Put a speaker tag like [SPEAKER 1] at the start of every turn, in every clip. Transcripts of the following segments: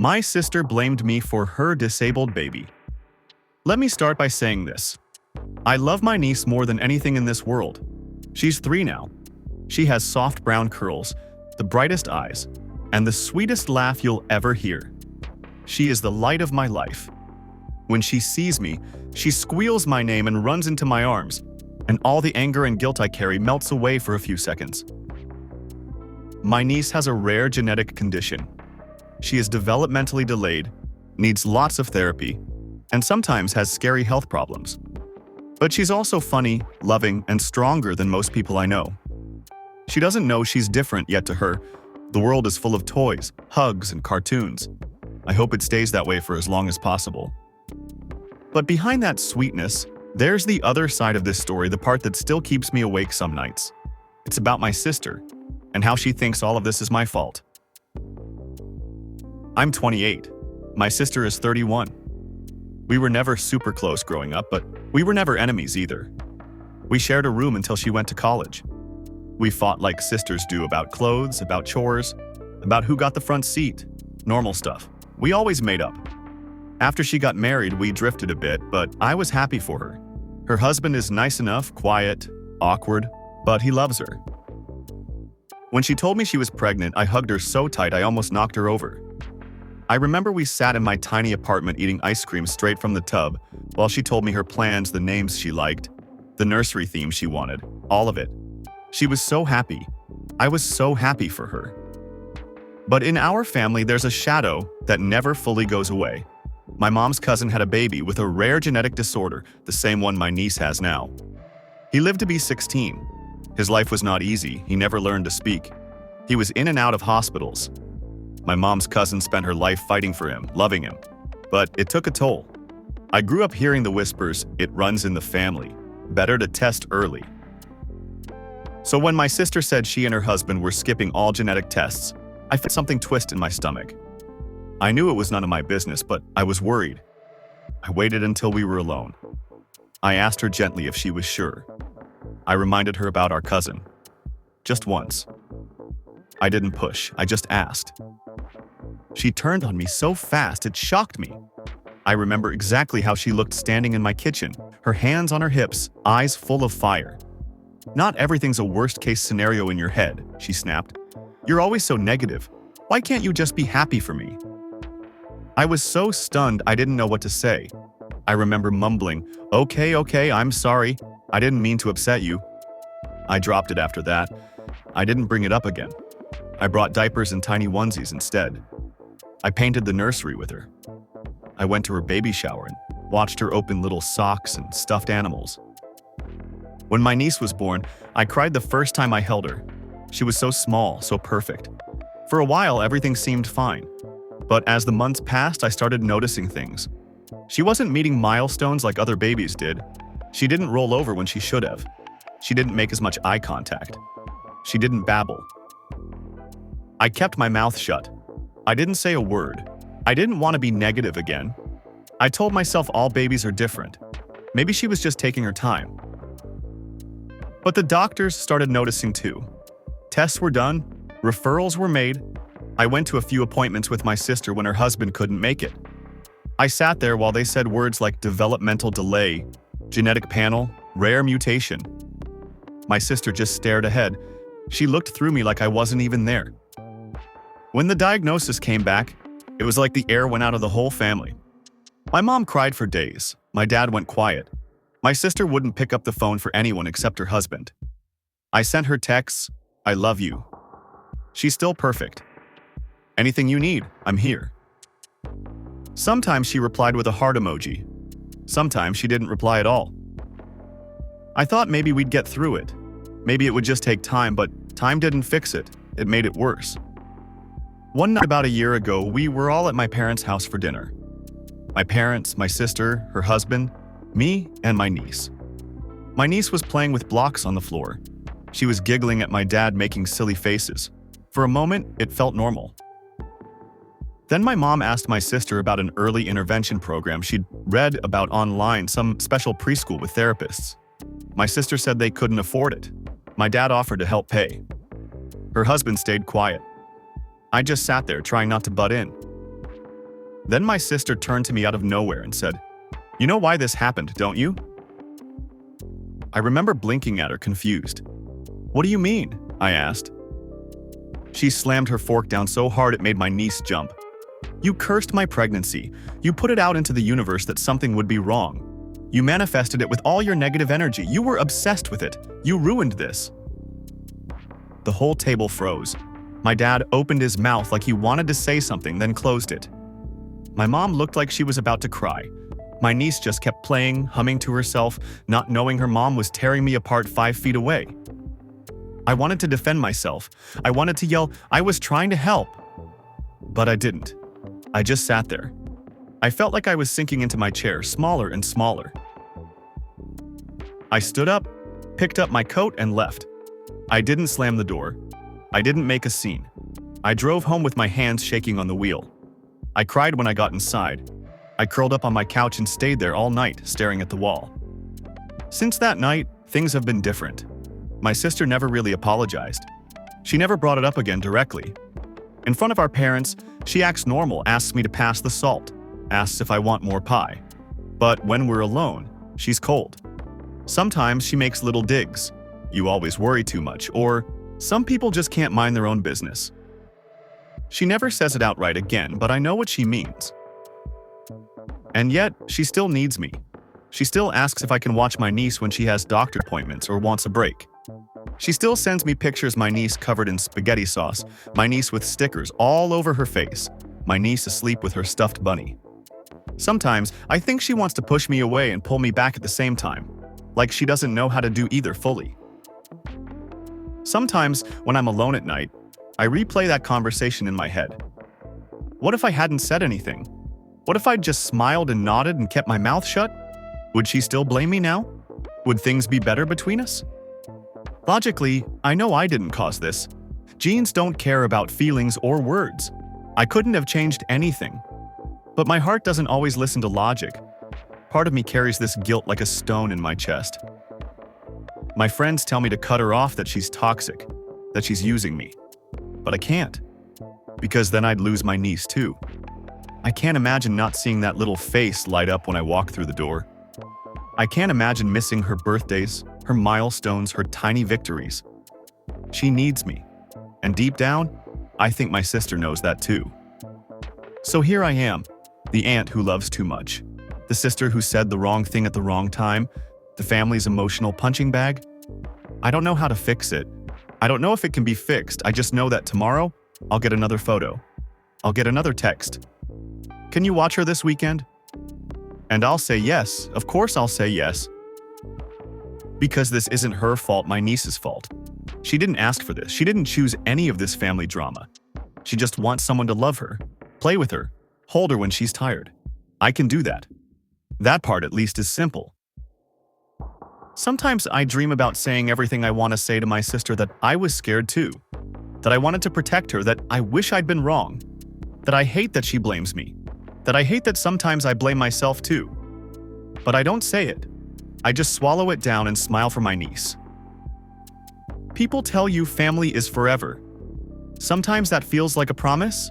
[SPEAKER 1] My sister blamed me for her disabled baby. Let me start by saying this. I love my niece more than anything in this world. She's 3 now. She has soft brown curls, the brightest eyes, and the sweetest laugh you'll ever hear. She is the light of my life. When she sees me, she squeals my name and runs into my arms, and all the anger and guilt I carry melts away for a few seconds. My niece has a rare genetic condition. She is developmentally delayed, needs lots of therapy, and sometimes has scary health problems. But she's also funny, loving, and stronger than most people I know. She doesn't know she's different, yet to her, the world is full of toys, hugs, and cartoons. I hope it stays that way for as long as possible. But behind that sweetness, there's the other side of this story, the part that still keeps me awake some nights. It's about my sister, and how she thinks all of this is my fault. I'm 28. My sister is 31. We were never super close growing up, but we were never enemies either. We shared a room until she went to college. We fought like sisters do about clothes, about chores, about who got the front seat, normal stuff. We always made up. After she got married, we drifted a bit, but I was happy for her. Her husband is nice enough, quiet, awkward, but he loves her. When she told me she was pregnant, I hugged her so tight I almost knocked her over. I remember we sat in my tiny apartment eating ice cream straight from the tub while she told me her plans, the names she liked, the nursery theme she wanted, all of it. She was so happy. I was so happy for her. But in our family, there's a shadow that never fully goes away. My mom's cousin had a baby with a rare genetic disorder, the same one my niece has now. He lived to be 16. His life was not easy. He never learned to speak. He was in and out of hospitals. My mom's cousin spent her life fighting for him, loving him. But it took a toll. I grew up hearing the whispers, "It runs in the family. Better to test early." So when my sister said she and her husband were skipping all genetic tests, I felt something twist in my stomach. I knew it was none of my business, but I was worried. I waited until we were alone. I asked her gently if she was sure. I reminded her about our cousin. Just once. I didn't push, I just asked. She turned on me so fast it shocked me. I remember exactly how she looked standing in my kitchen, her hands on her hips, eyes full of fire. "Not everything's a worst-case scenario in your head," she snapped. "You're always so negative. Why can't you just be happy for me?" I was so stunned I didn't know what to say. I remember mumbling, Okay, I'm sorry. I didn't mean to upset you." I dropped it after that. I didn't bring it up again. I brought diapers and tiny onesies instead. I painted the nursery with her. I went to her baby shower and watched her open little socks and stuffed animals. When my niece was born, I cried the first time I held her. She was so small, so perfect. For a while, everything seemed fine. But as the months passed, I started noticing things. She wasn't meeting milestones like other babies did. She didn't roll over when she should have. She didn't make as much eye contact. She didn't babble. I kept my mouth shut. I didn't say a word. I didn't want to be negative again. I told myself all babies are different. Maybe she was just taking her time. But the doctors started noticing too. Tests were done, referrals were made. I went to a few appointments with my sister when her husband couldn't make it. I sat there while they said words like developmental delay, genetic panel, rare mutation. My sister just stared ahead. She looked through me like I wasn't even there. When the diagnosis came back, it was like the air went out of the whole family. My mom cried for days. My dad went quiet. My sister wouldn't pick up the phone for anyone except her husband. I sent her texts, "I love you." She's still perfect. "Anything you need, I'm here." Sometimes she replied with a heart emoji. Sometimes she didn't reply at all. I thought maybe we'd get through it. Maybe it would just take time, but time didn't fix it. It made it worse. One night about a year ago, we were all at my parents' house for dinner. My parents, my sister, her husband, me, and my niece. My niece was playing with blocks on the floor. She was giggling at my dad making silly faces. For a moment, it felt normal. Then my mom asked my sister about an early intervention program she'd read about online, some special preschool with therapists. My sister said they couldn't afford it. My dad offered to help pay. Her husband stayed quiet. I just sat there trying not to butt in. Then my sister turned to me out of nowhere and said, "You know why this happened, don't you?" I remember blinking at her, confused. "What do you mean?" I asked. She slammed her fork down so hard it made my niece jump. "You cursed my pregnancy. You put it out into the universe that something would be wrong. You manifested it with all your negative energy. You were obsessed with it. You ruined this." The whole table froze. My dad opened his mouth like he wanted to say something, then closed it. My mom looked like she was about to cry. My niece just kept playing, humming to herself, not knowing her mom was tearing me apart 5 feet away. I wanted to defend myself. I wanted to yell, I was trying to help. But I didn't. I just sat there. I felt like I was sinking into my chair, smaller and smaller. I stood up, picked up my coat, and left. I didn't slam the door. I didn't make a scene. I drove home with my hands shaking on the wheel. I cried when I got inside. I curled up on my couch and stayed there all night, staring at the wall. Since that night, things have been different. My sister never really apologized. She never brought it up again directly. In front of our parents, she acts normal, asks me to pass the salt, asks if I want more pie. But when we're alone, she's cold. Sometimes she makes little digs. "You always worry too much," or "Some people just can't mind their own business." She never says it outright again, but I know what she means. And yet, she still needs me. She still asks if I can watch my niece when she has doctor appointments or wants a break. She still sends me pictures my niece covered in spaghetti sauce, my niece with stickers all over her face, my niece asleep with her stuffed bunny. Sometimes, I think she wants to push me away and pull me back at the same time, like she doesn't know how to do either fully. Sometimes, when I'm alone at night, I replay that conversation in my head. What if I hadn't said anything? What if I'd just smiled and nodded and kept my mouth shut? Would she still blame me now? Would things be better between us? Logically, I know I didn't cause this. Genes don't care about feelings or words. I couldn't have changed anything. But my heart doesn't always listen to logic. Part of me carries this guilt like a stone in my chest. My friends tell me to cut her off, that she's toxic, that she's using me. But I can't, because then I'd lose my niece too. I can't imagine not seeing that little face light up when I walk through the door. I can't imagine missing her birthdays, her milestones, her tiny victories. She needs me. And deep down, I think my sister knows that too. So here I am, the aunt who loves too much, the sister who said the wrong thing at the wrong time, the family's emotional punching bag. I don't know how to fix it. I don't know if it can be fixed. I just know that tomorrow, I'll get another photo. I'll get another text. "Can you watch her this weekend?" And I'll say yes. Of course I'll say yes. Because this isn't her fault, my niece's fault. She didn't ask for this. She didn't choose any of this family drama. She just wants someone to love her, play with her, hold her when she's tired. I can do that. That part at least is simple. Sometimes I dream about saying everything I want to say to my sister, that I was scared too, that I wanted to protect her, that I wish I'd been wrong, that I hate that she blames me, that I hate that sometimes I blame myself too. But I don't say it. I just swallow it down and smile for my niece. People tell you family is forever. Sometimes that feels like a promise.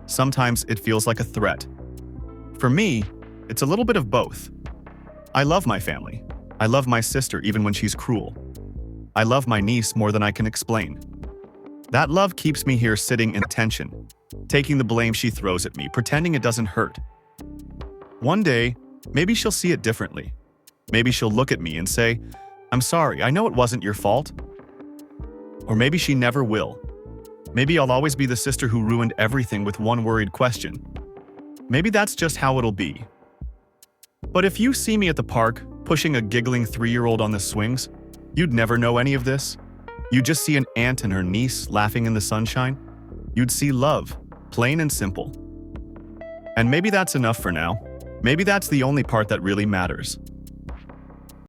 [SPEAKER 1] Sometimes it feels like a threat. For me, it's a little bit of both. I love my family. I love my sister even when she's cruel. I love my niece more than I can explain. That love keeps me here sitting in tension, taking the blame she throws at me, pretending it doesn't hurt. One day, maybe she'll see it differently. Maybe she'll look at me and say, "I'm sorry, I know it wasn't your fault." Or maybe she never will. Maybe I'll always be the sister who ruined everything with one worried question. Maybe that's just how it'll be. But if you see me at the park, pushing a giggling 3-year-old on the swings, you'd never know any of this. You'd just see an aunt and her niece laughing in the sunshine. You'd see love, plain and simple. And maybe that's enough for now. Maybe that's the only part that really matters.